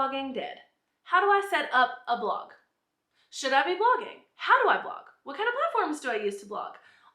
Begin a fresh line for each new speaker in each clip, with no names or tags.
blogging dead? How do I set up a blog? Should I be blogging? How do I blog? What kind of platforms do I use to blog?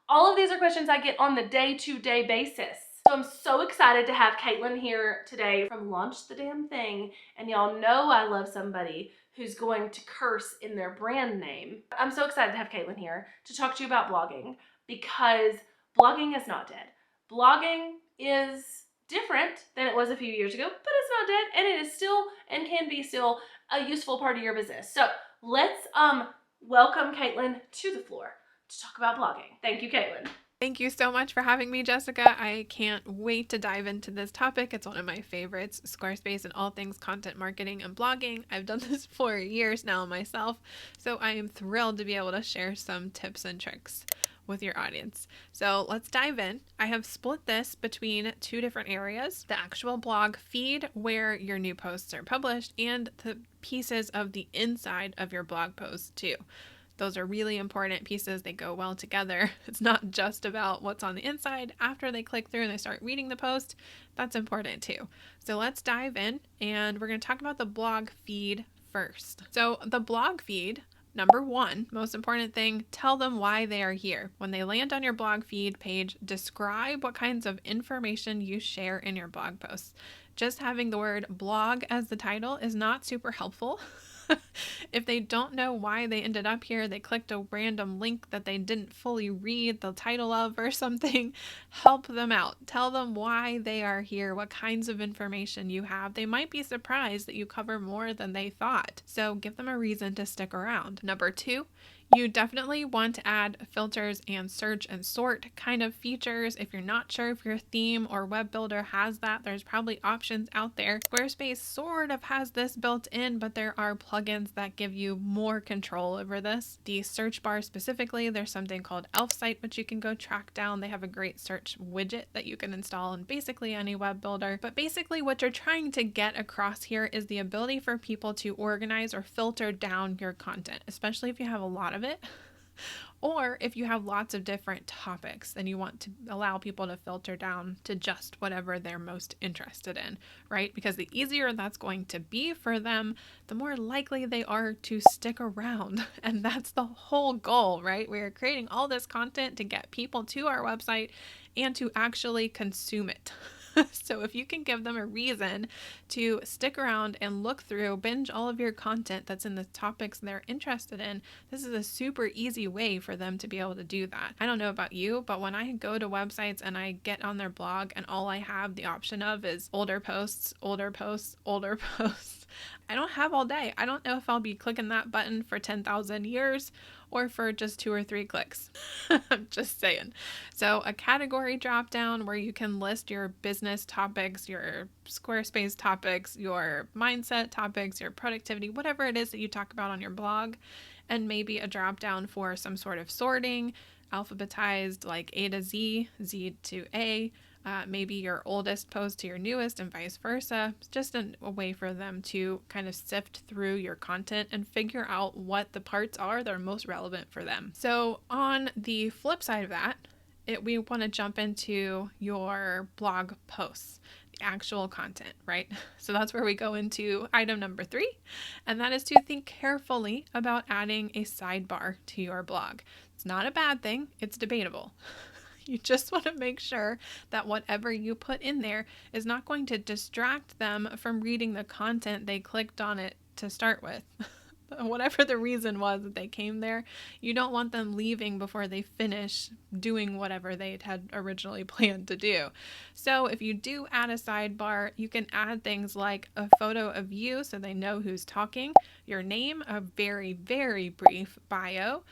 All of these are questions I get on the day-to-day basis. So I'm so excited to have Katelyn here today from Launch the Damn Thing. And y'all know I love somebody who's going to curse in their brand name. I'm so excited to have Katelyn here to talk to you about blogging, because blogging is not dead. Blogging is different than it was a few years ago, but it's not dead, and it is still and can be still a useful part of your business. So let's welcome Katelyn to the floor to talk about blogging. Thank you, Katelyn.
Thank you so much for having me, Jessica. I can't wait to dive into this topic. It's one of my favorites, Squarespace and all things content marketing and blogging. I've done this for years now myself, so I am thrilled to be able to share some tips and tricks with your audience. So let's dive in. I have split this between two different areas: the actual blog feed where your new posts are published, and the pieces of the inside of your blog posts too. Those are really important pieces. They go well together. It's not just about what's on the inside after they click through and they start reading the post. That's important too. So let's dive in, and we're going to talk about the blog feed first. So the blog feed, number one, most important thing, tell them why they are here. When they land on your blog feed page, describe what kinds of information you share in your blog posts. Just having the word blog as the title is not super helpful. If they don't know why they ended up here, they clicked a random link that they didn't fully read the title of or something, help them out. Tell them why they are here, what kinds of information you have. They might be surprised that you cover more than they thought. So give them a reason to stick around. Number two, you definitely want to add filters and search and sort kind of features. If you're not sure if your theme or web builder has that, there's probably options out there. Squarespace sort of has this built in, but there are plugins that give you more control over this. The search bar specifically, there's something called ElfSite, which you can go track down. They have a great search widget that you can install in basically any web builder. But basically what you're trying to get across here is the ability for people to organize or filter down your content, especially if you have a lot of it, or if you have lots of different topics and you want to allow people to filter down to just whatever they're most interested in, right? Because the easier that's going to be for them, the more likely they are to stick around. And that's the whole goal, right? We are creating all this content to get people to our website and to actually consume it. So if you can give them a reason to stick around and look through, binge all of your content that's in the topics they're interested in, this is a super easy way for them to be able to do that. I don't know about you, but when I go to websites and I get on their blog and all I have the option of is older posts, older posts, older posts, I don't have all day. I don't know if I'll be clicking that button for 10,000 years or for just 2 or 3 clicks. I'm just saying. So a category drop down where you can list your business topics, your Squarespace topics, your mindset topics, your productivity, whatever it is that you talk about on your blog, and maybe a drop down for some sort of sorting, alphabetized like A to Z, Z to A, maybe your oldest post to your newest and vice versa. It's just a way for them to kind of sift through your content and figure out what the parts are that are most relevant for them. So on the flip side of that, we want to jump into your blog posts, the actual content, right? So that's where we go into item number 3, and that is to think carefully about adding a sidebar to your blog. It's not a bad thing, it's debatable. You just want to make sure that whatever you put in there is not going to distract them from reading the content they clicked on it to start with. Whatever the reason was that they came there, you don't want them leaving before they finish doing whatever they had originally planned to do. So if you do add a sidebar, you can add things like a photo of you so they know who's talking, your name, a very, very brief bio.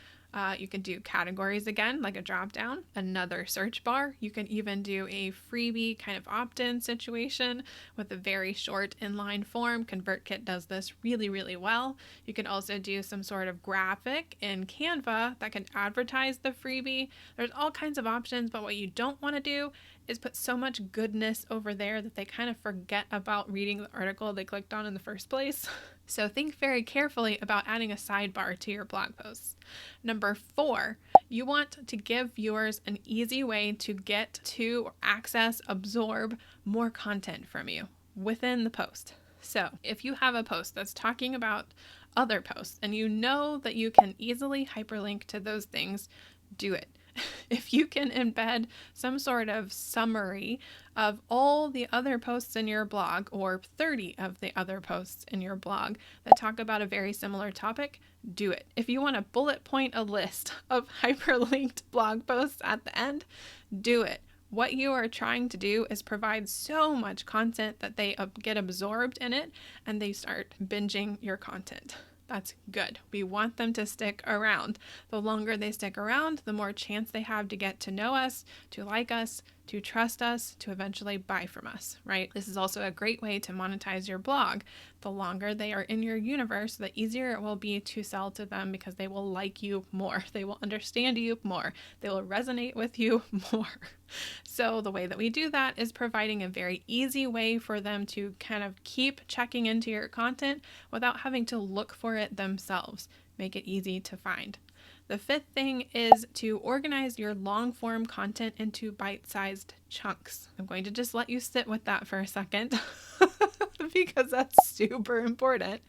You can do categories again, like a drop down, another search bar. You can even do a freebie kind of opt-in situation with a very short inline form. ConvertKit does this really, really well. You can also do some sort of graphic in Canva that can advertise the freebie. There's all kinds of options, but what you don't want to do is put so much goodness over there that they kind of forget about reading the article they clicked on in the first place. So think very carefully about adding a sidebar to your blog posts. Number 4, you want to give viewers an easy way to get to, access, absorb more content from you within the post. So if you have a post that's talking about other posts and you know that you can easily hyperlink to those things, do it. If you can embed some sort of summary of all the other posts in your blog, or 30 of the other posts in your blog that talk about a very similar topic, do it. If you want to bullet point a list of hyperlinked blog posts at the end, do it. What you are trying to do is provide so much content that they get absorbed in it and they start binging your content. That's good. We want them to stick around. The longer they stick around, the more chance they have to get to know us, to like us, to trust us, to eventually buy from us, right? This is also a great way to monetize your blog. The longer they are in your universe, the easier it will be to sell to them because they will like you more. They will understand you more. They will resonate with you more. So the way that we do that is providing a very easy way for them to kind of keep checking into your content without having to look for it themselves. Make it easy to find. The fifth thing is to organize your long form content into bite-sized chunks. I'm going to just let you sit with that for a second because that's super important.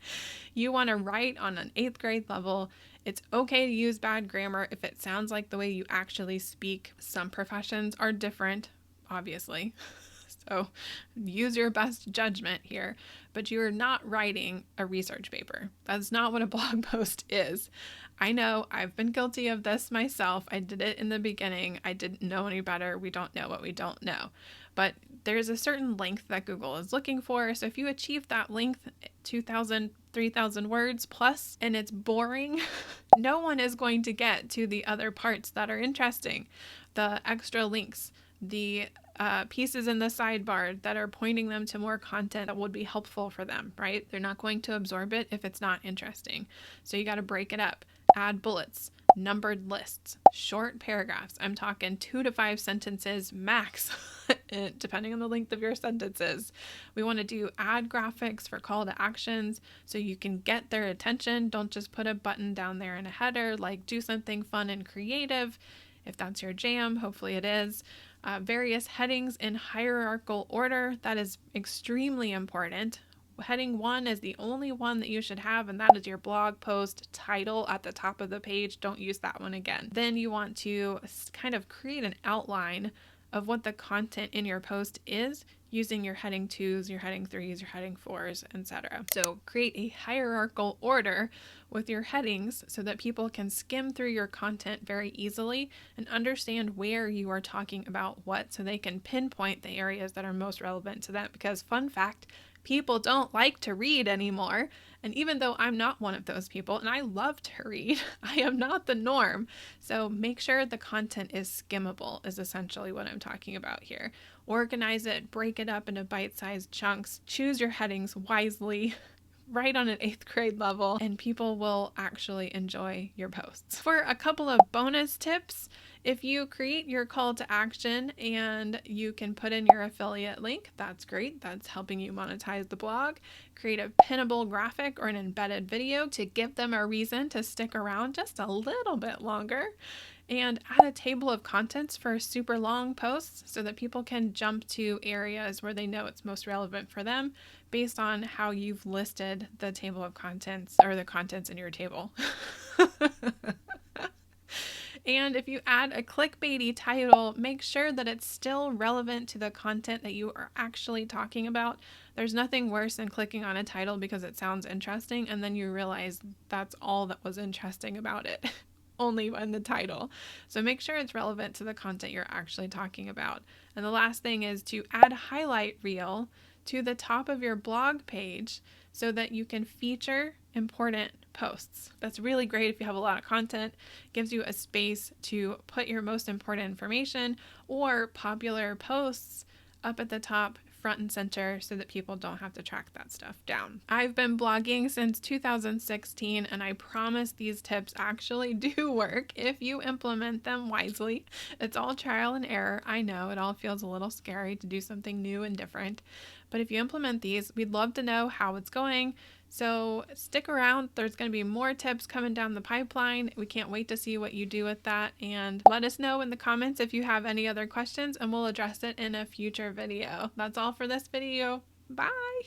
You want to write on an 8th grade level. It's okay to use bad grammar if it sounds like the way you actually speak. Some professions are different, obviously. So use your best judgment here, but you're not writing a research paper. That's not what a blog post is. I know I've been guilty of this myself. I did it in the beginning. I didn't know any better. We don't know what we don't know. But there's a certain length that Google is looking for. So if you achieve that length, 2,000, 3,000 words plus, and it's boring, no one is going to get to the other parts that are interesting. The extra links, the pieces in the sidebar that are pointing them to more content that would be helpful for them, right? They're not going to absorb it if it's not interesting. So you got to break it up. Add bullets, numbered lists, short paragraphs. I'm talking 2 to 5 sentences max, depending on the length of your sentences. We want to add graphics for call to actions so you can get their attention. Don't just put a button down there in a header, like do something fun and creative. If that's your jam, hopefully it is. Various headings in hierarchical order. That is extremely important. Heading 1 is the only one that you should have, and that is your blog post title at the top of the page. Don't use that one again. Then you want to kind of create an outline of what the content in your post is using your heading 2s, your heading 3s, your heading 4s, etc. So create a hierarchical order with your headings so that people can skim through your content very easily and understand where you are talking about what, so they can pinpoint the areas that are most relevant to them. Because fun fact, people don't like to read anymore. And even though I'm not one of those people, and I love to read, I am not the norm. So make sure the content is skimmable is essentially what I'm talking about here. Organize it, break it up into bite-sized chunks, choose your headings wisely, write on an 8th grade level, and people will actually enjoy your posts. For a couple of bonus tips, if you create your call to action and you can put in your affiliate link, that's great. That's helping you monetize the blog. Create a pinnable graphic or an embedded video to give them a reason to stick around just a little bit longer. And add a table of contents for super long posts so that people can jump to areas where they know it's most relevant for them based on how you've listed the table of contents, or the contents in your table. And if you add a clickbaity title, make sure that it's still relevant to the content that you are actually talking about. There's nothing worse than clicking on a title because it sounds interesting and then you realize that's all that was interesting about it. Only in the title. So make sure it's relevant to the content you're actually talking about. And the last thing is to add a highlight reel to the top of your blog page so that you can feature important posts. That's really great if you have a lot of content. It gives you a space to put your most important information or popular posts up at the top, front and center, so that people don't have to track that stuff down. I've been blogging since 2016, and I promise these tips actually do work if you implement them wisely. It's all trial and error. I know it all feels a little scary to do something new and different, but if you implement these, we'd love to know how it's going. So stick around. There's going to be more tips coming down the pipeline. We can't wait to see what you do with that, and let us know in the comments if you have any other questions and we'll address it in a future video. That's all for this video. Bye.